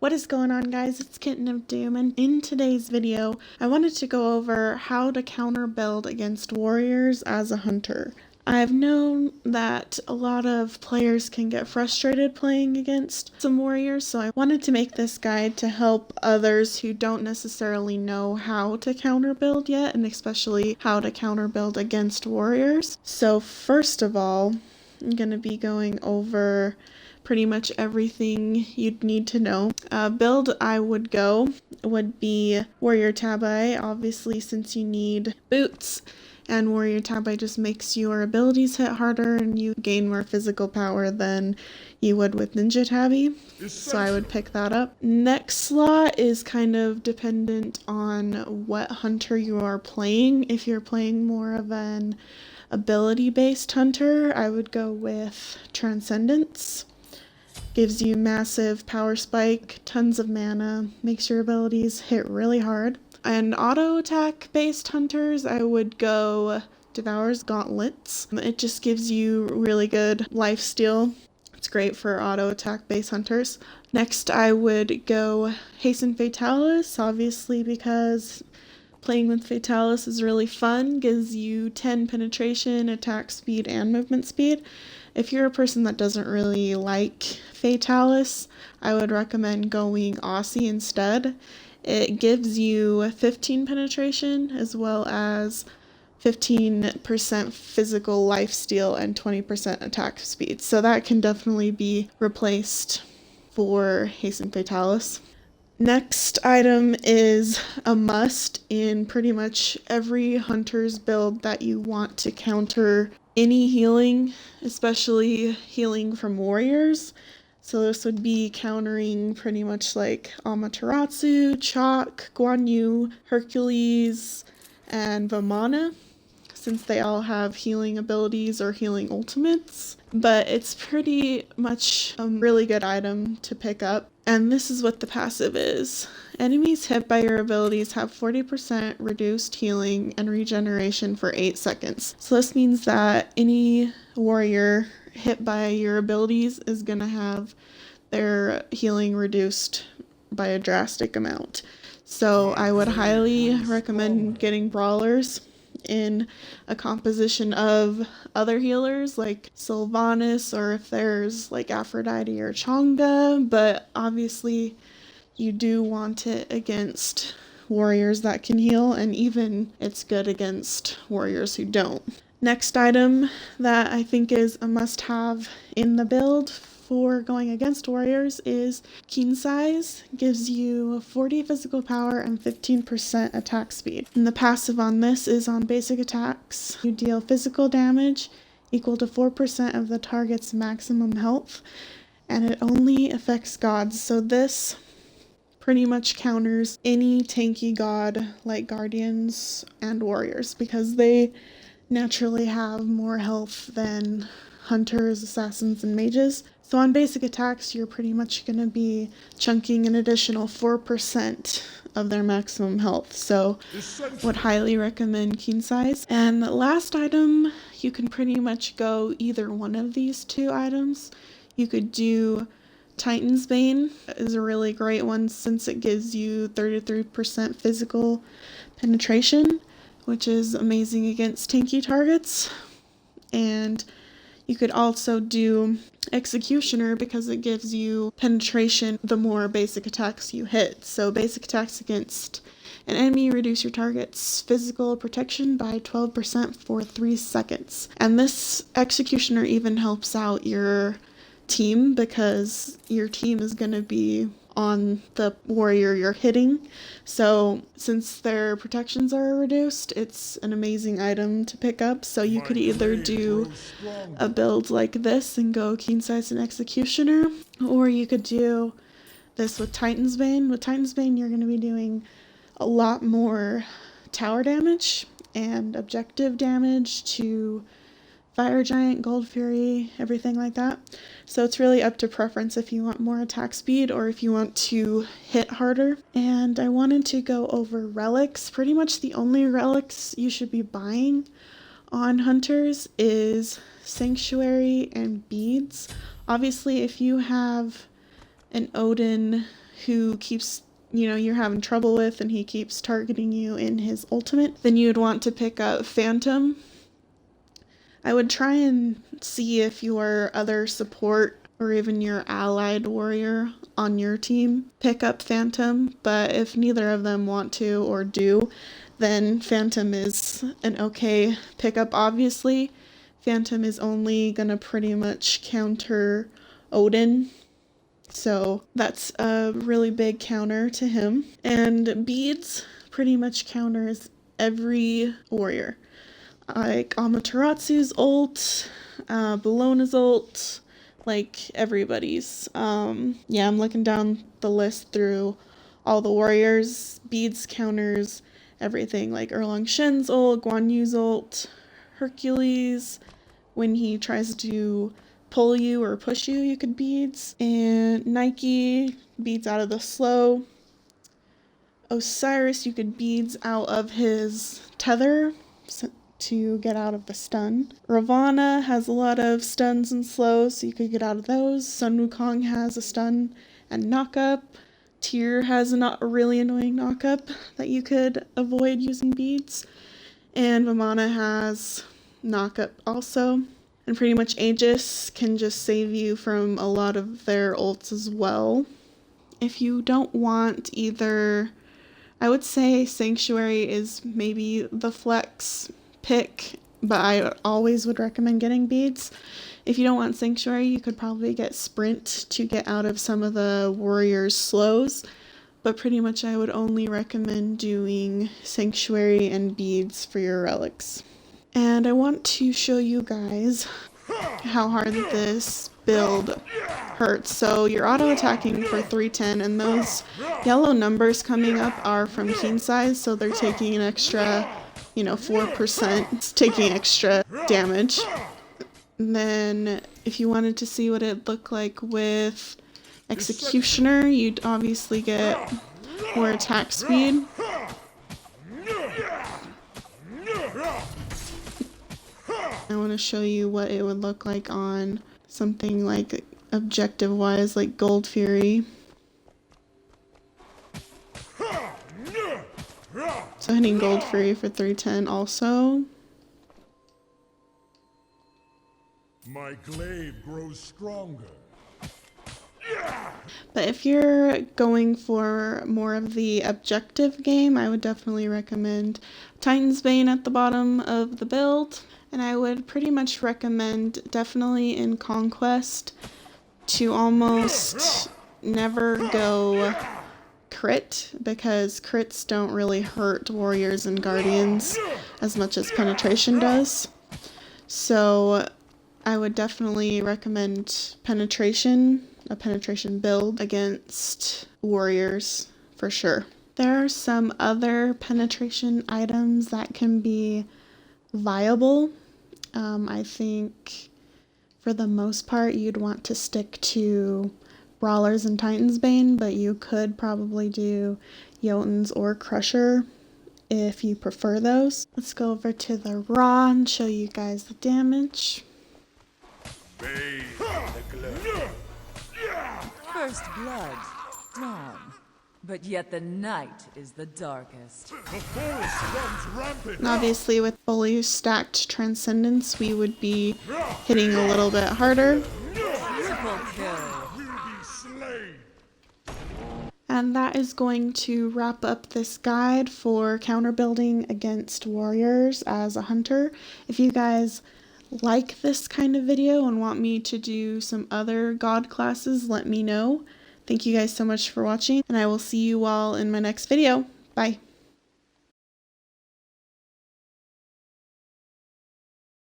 What is going on, guys? It's Kitten of Doom, and in today's video I wanted to go over how to counter build against warriors as a hunter. I've known that a lot of players can get frustrated playing against some warriors, so I wanted to make this guide to help others who don't necessarily know how to counter build yet, and especially how to counter build against warriors. So first of all, I'm going to be going over pretty much everything you'd need to know. Build I would go would be Warrior Tabi, obviously, since you need boots, and Warrior Tabi just makes your abilities hit harder and you gain more physical power than you would with Ninja Tabi, so I would pick that up. Next slot is kind of dependent on what hunter you are playing. If you're playing more of an ability-based hunter, I would go with Transcendence. Gives you massive power spike, tons of mana, makes your abilities hit really hard. And auto attack based hunters, I would go Devour's Gauntlets. It just gives you really good lifesteal. It's great for auto attack based hunters. Next I would go Hasten Fatalis, obviously, because playing with Fatalis is really fun, gives you 10 penetration, attack speed, and movement speed. If you're a person that doesn't really like Fatalis, I would recommend going Aussie instead. It gives you 15 penetration as well as 15% physical lifesteal and 20% attack speed. So that can definitely be replaced for Hasten Fatalis. Next item is a must in pretty much every hunter's build that you want to counter any healing, especially healing from warriors. So this would be countering pretty much like Amaterasu, Chalk, Guan Yu, Hercules, and Vamana, since they all have healing abilities or healing ultimates. But it's pretty much a really good item to pick up. And this is what the passive is. Enemies hit by your abilities have 40% reduced healing and regeneration for 8 seconds. So this means that any warrior hit by your abilities is going to have their healing reduced by a drastic amount. So I would highly recommend getting brawlers in a composition of other healers like Sylvanas, or if there's like Aphrodite or Chang'e, but obviously you do want it against warriors that can heal, and even it's good against warriors who don't. Next item that I think is a must-have in the build for going against warriors is Keen Size. Gives you 40 physical power and 15% attack speed. And the passive on this is on basic attacks. You deal physical damage equal to 4% of the target's maximum health, and it only affects gods. So this pretty much counters any tanky god like guardians and warriors, because they naturally have more health than hunters, assassins, and mages. So on basic attacks, you're pretty much going to be chunking an additional 4% of their maximum health. So would highly recommend Keen Size. And last item, you can pretty much go either one of these two items. You could do Titan's Bane, is a really great one since it gives you 33% physical penetration, which is amazing against tanky targets. And you could also do Executioner because it gives you penetration the more basic attacks you hit. So basic attacks against an enemy reduce your target's physical protection by 12% for 3 seconds. And this Executioner even helps out your team because your team is going to be on the warrior you're hitting. So since their protections are reduced, it's an amazing item to pick up. So you could either do a build like this and go Keen Size and Executioner, or you could do this with Titan's Bane. With Titan's Bane, you're going to be doing a lot more tower damage and objective damage to Fire Giant, Gold Fury, everything like that. So it's really up to preference if you want more attack speed or if you want to hit harder. And I wanted to go over relics. Pretty much the only relics you should be buying on hunters is Sanctuary and Beads. Obviously, if you have an Odin who keeps, you're having trouble with and he keeps targeting you in his ultimate, then you would want to pick up Phantom. I would try and see if your other support or even your allied warrior on your team pick up Phantom, but if neither of them want to or do, then Phantom is an okay pickup. Obviously, Phantom is only gonna pretty much counter Odin, so that's a really big counter to him. And beads pretty much counters every warrior. Like Amaterasu's ult, Bellona's ult, like everybody's. Yeah, I'm looking down the list through all the warriors. Beads counters everything, like Erlang Shen's ult, Guan Yu's ult, Hercules, when he tries to pull you or push you, you could beads. And Nike, beads out of the slow. Osiris, you could beads out of his tether to get out of the stun. Ravana has a lot of stuns and slows, so you could get out of those. Sun Wukong has a stun and knock-up. Tyr has a really annoying knock-up that you could avoid using beads. And Vamana has knock-up also. And pretty much Aegis can just save you from a lot of their ults as well. If you don't want either, I would say Sanctuary is maybe the flex pick, but I always would recommend getting beads. If you don't want Sanctuary, you could probably get Sprint to get out of some of the warriors' slows, but pretty much I would only recommend doing Sanctuary and beads for your relics. And I want to show you guys how hard this build hurts. So you're auto attacking for 310, and those yellow numbers coming up are from Keen size, so they're taking an extra 4%. It's taking extra damage. And then if you wanted to see what it looked like with Executioner, you'd obviously get more attack speed. I want to show you what it would look like on something like objective-wise, like Gold Fury. So hitting Gold Fury for 310 also. My glaive grows stronger. But if you're going for more of the objective game, I would definitely recommend Titan's Bane at the bottom of the build. And I would pretty much recommend, definitely in Conquest, to almost never go crit, because crits don't really hurt warriors and guardians as much as penetration does. So I would definitely recommend penetration, a penetration build against warriors for sure. There are some other penetration items that can be viable. I think for the most part you'd want to stick to Brawlers and Titan's Bane, but you could probably do Jotuns or Crusher if you prefer those. Let's go over to the Raw and show you guys the damage. First blood, dawn. But yet the night is the darkest. The forest runs rampant. And obviously with fully stacked Transcendence, we would be hitting a little bit harder. Triple kill. Will be slain. And that is going to wrap up this guide for counter building against warriors as a hunter. If you guys like this kind of video and want me to do some other god classes, let me know. Thank you guys so much for watching, and I will see you all in my next video. Bye.